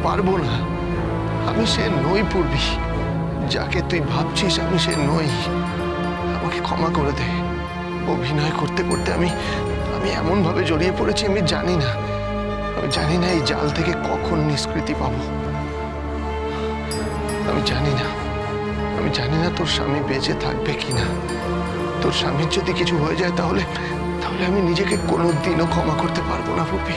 পারবো না। আমি সে নই পূর্বী, যাকে তুই ভাবছিস আমি সে নই। আমাকে ক্ষমা করে দে। অভিনয় করতে করতে আমি এমন ভাবে জড়িয়ে পড়েছি, আমি জানি না এই জাল থেকে কখন নিষ্কৃতি পাবো। আমি জানি না তোর স্বামী বেঁচে থাকবে কিনা। তোর স্বামীর যদি কিছু হয়ে যায় তাহলে আমি নিজেকে কোনোদিনও ক্ষমা করতে পারবো না পূর্বী,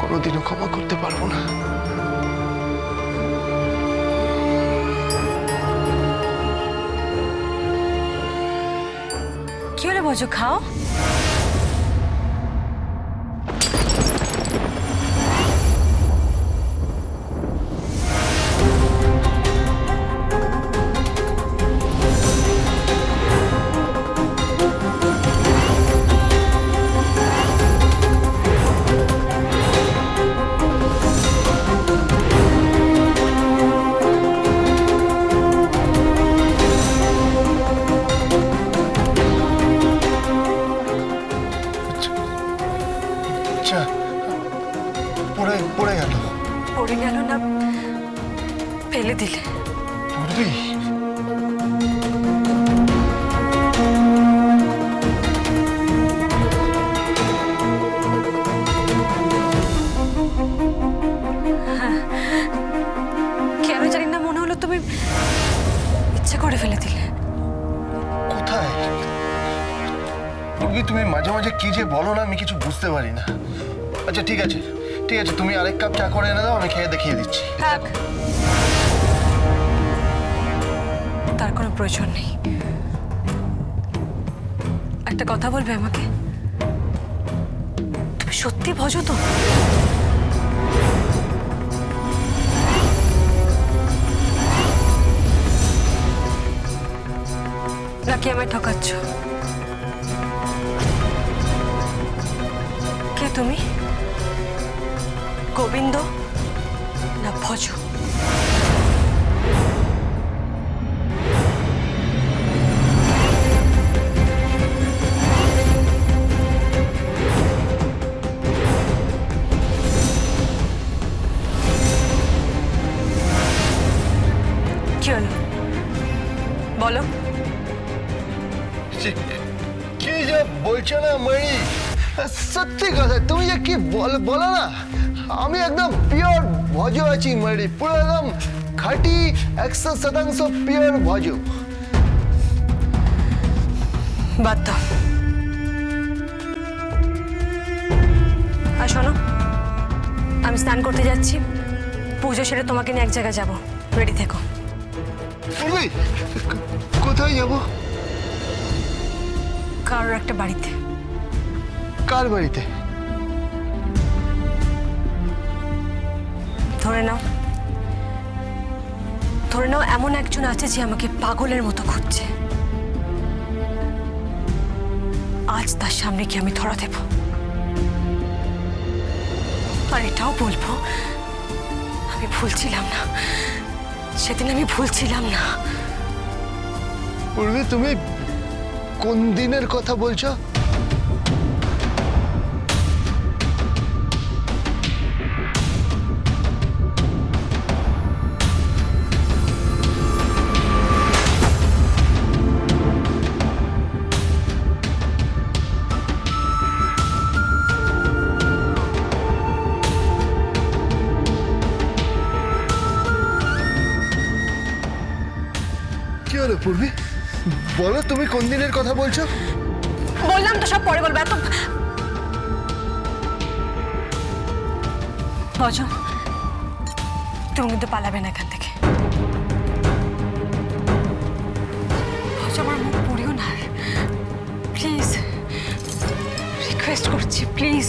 কোনোদিনও ক্ষমা করতে পারবো না। কি হলো ভজ, খাও। আচ্ছা, পড়ে গেল। পড়ে গেল না, ফেলে দিলে। পূর্বী, কেন জানি না, মনে হলো তুমি ইচ্ছা করে ফেলে দিলে। কোথায়? পূর্বী, তুমি মাঝে মাঝে কি যে বলো না, আমি কিছু বুঝতে পারি না। আচ্ছা ঠিক আছে, তুমি আরেক কাপ চা করে এনে দাও, আমি খেয়ে দেখিয়ে দিচ্ছি। থাক, তার কোনো প্রয়োজন নেই। একটা কথা বলবে আমাকে? তুমি সত্যি ভজ তো? নাকি আমায় ঠকাচ্ছ? কে তুমি? গোবিন্দ না ভজ? কি হলো বলো। কি যে বলছো না মণি, সত্যি কথা। তুমি যে কি বলো না, আমি একদম পিওর ভজ আছি মণি, পুরো একদম খাঁটি 100% পিওর ভজ। বাদ দাও। আর শোনো, আমি স্নান করতে যাচ্ছি, পুজো সেরে তোমাকে নিয়ে এক জায়গায় যাবো, রেডি থেকো। পূর্বী, কোথায় যাব? কারোর একটা বাড়িতে। কার বাড়িতে? ধরে নাও এমন একজন আছে যে আমাকে পাগলের মতো খুঁজছে। আজ তার সামনে কি আমি ধরা দেব। আর এটাও বলবো, আমি ভুলছিলাম না, সেদিন আমি ভুলছিলাম না। পূর্বী, তুমি কোন দিনের কথা বলছো? কি হলো পূর্বী, বলো তুমি কোন দিনের কথা বলছো? বললাম তো সব পরে বলবো। এত ভজ, তুমি কিন্তু পালাবে না এখান থেকে। ভজ, আমার মুখ পুড়িও না, প্লিজ, রিকোয়েস্ট করছি, প্লিজ।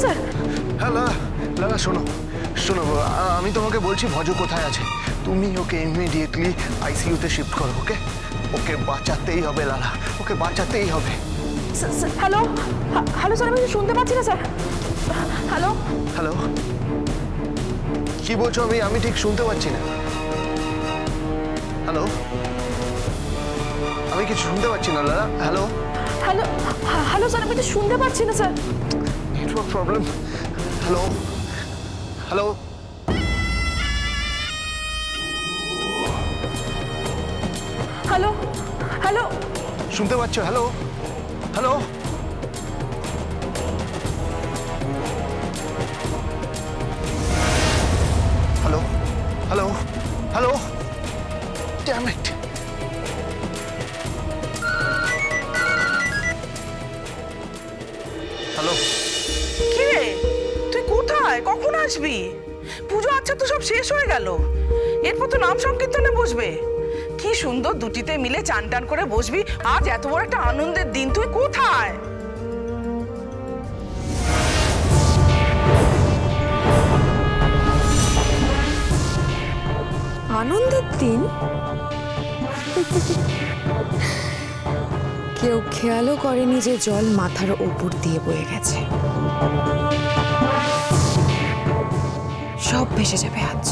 স্যার? হ্যাঁ লালা, লালা শোনো শোনো, আমি তোমাকে বলছি ভজ কোথায় আছে, তুমি ওকে ইমিডিয়েটলি আইসিইউতে শিফট করো। ওকে, ওকে বাঁচাতেই হবে লালা, ওকে বাঁচাতেই হবে। হ্যালো, হ্যালো স্যার, আমি শুনতে পাচ্ছি না স্যার। হ্যালো, হ্যালো, কি বলছো? আমি ঠিক শুনতে পাচ্ছি না। হ্যালো, আমি কিছু শুনতে পাচ্ছি না লালা। হ্যালো, হ্যালো, হ্যালো স্যার, আমি তো শুনতে পাচ্ছি না sir. Network problem. Hello, hello, hello, hello, শুনতে পাচ্ছ? Hello, hello, hello, hello, hello, damn it. Hello, কি রে, তুই কোথায়? কখন আসবি? পুজো আচ্ছা তো সব শেষ হয়ে গেল, এরপর তো নাম সংকীর্তনে বসবে। কি সুন্দর দুটিতে মিলে চান টান করে বসবি, আজ এত বড় একটা আনন্দের দিন, তুই কোথায়? আনন্দের দিন? কেউ খেয়ালও করেনি যে জল মাথার ওপর দিয়ে বয়ে গেছে। সব ভেসে যাবে আজ,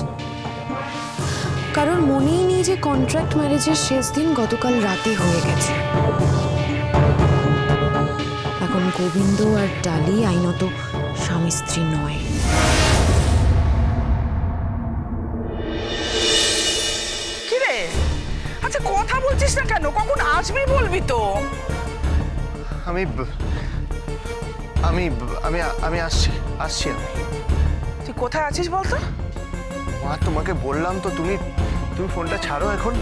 কারণ মনেই নেই যে কন্ট্রাক্ট ম্যারেজের শেষ দিন গতকাল রাতে হয়ে গেছে। এখন গোবিন্দ আর ডালি আইনত স্বামী স্ত্রী নয়। কি রে, আচ্ছা কথা বলছিস না কেন? কখন আসবি বলবি তো। আমি আমি আমি আমি আসছি আসছি আমি। তুই কোথায় আছিস বলতো? মা, তোমাকে বললাম তো, তুমি ফোনটা ছাড়ো এখন,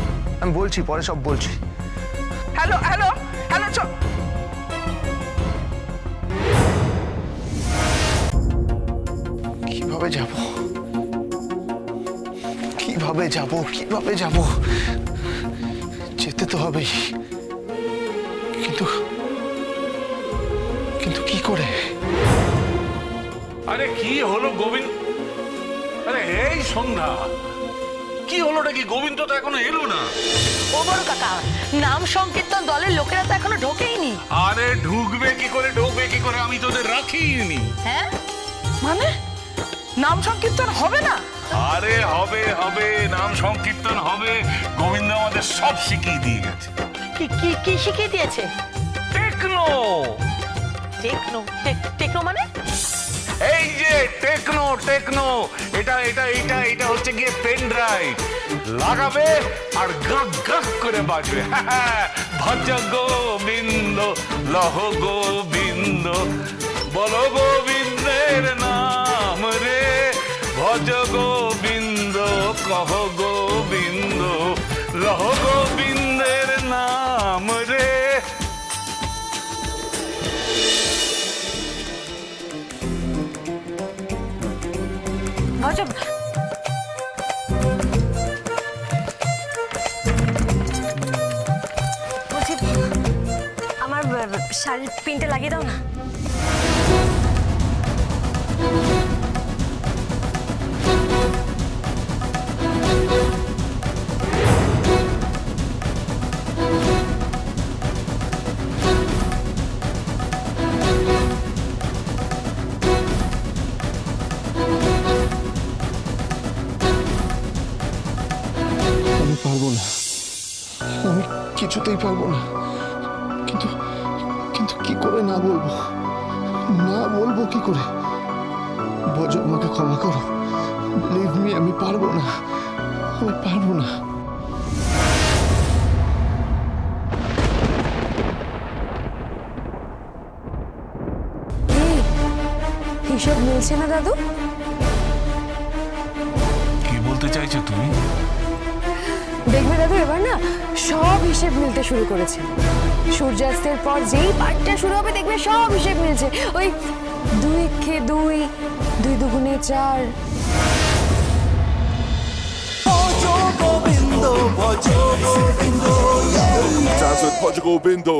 আমি বলছি, পরে সব বলছি। হ্যালো, হ্যালো, হ্যালো, চ। কিভাবে যাব, কিভাবে যাব, কিভাবে যাব? যেতে তো হবেই, কিন্তু কিন্তু কি করে? আরে কি হলো গোবিন্দ? আরে এই সন্ধ্যা, কি হলো নাকি? গোবিন্দ তো এখনো এলো না। ও বড় কাকা, নাম সংকীর্তন দলের লোকেরা তো এখনো ঢোকেইনি। আরে ঢুকবে কি করে, ঢুকবে কি করে? আমি তোদের রাখিনি। হ্যাঁ মানে নাম সংকীর্তন হবে না? আরে হবে হবে, নাম সংকীর্তন হবে। গোবিন্দ আমাদের সব শিখিয়ে দিয়ে গেছে। কি কি কি শিখিয়ে দিয়েছে? টেকনো। টেকনো? টেকনো মানে? এই যে টেকনো, টেকনো, এটা এটা এটা এটা হচ্ছে গিয়ে পেন ড্রাইভ লাগাবে আর গাক গাক করে বাজবে। ভজ গোবিন্দ, লহ গোবিন্দ, বলো গোবিন্দের নাম রে, ভজ গোবিন্দ, কহ গোবিন্দ, লহ গোবিন্দের নাম রে। ভজ, বলছি আমার শাড়ির পিনটা লাগিয়ে দাও না। আমি পারবো না, আমি কিছুতেই পারবো না। কিন্তু কিন্তু কি করে না বলবো, না বলবো কি করে? ভজ, আমাকে ক্ষমা করো, বিলিভ মি, আমি পারবো না, আমি পারবো না। হিসেব মিলছে না দাদু। কি বলতে চাইছো তুমি? দেখবে দাদু, এবার না সব হিসেব মিলতে শুরু করেছে। সূর্যাস্তের পর যেই পাঠটা শুরু হবে দেখবে সব হিসেব মিলছে। ওই 2 কে 2, 2 দুগুণে 4। Dance with Portugal Bindo.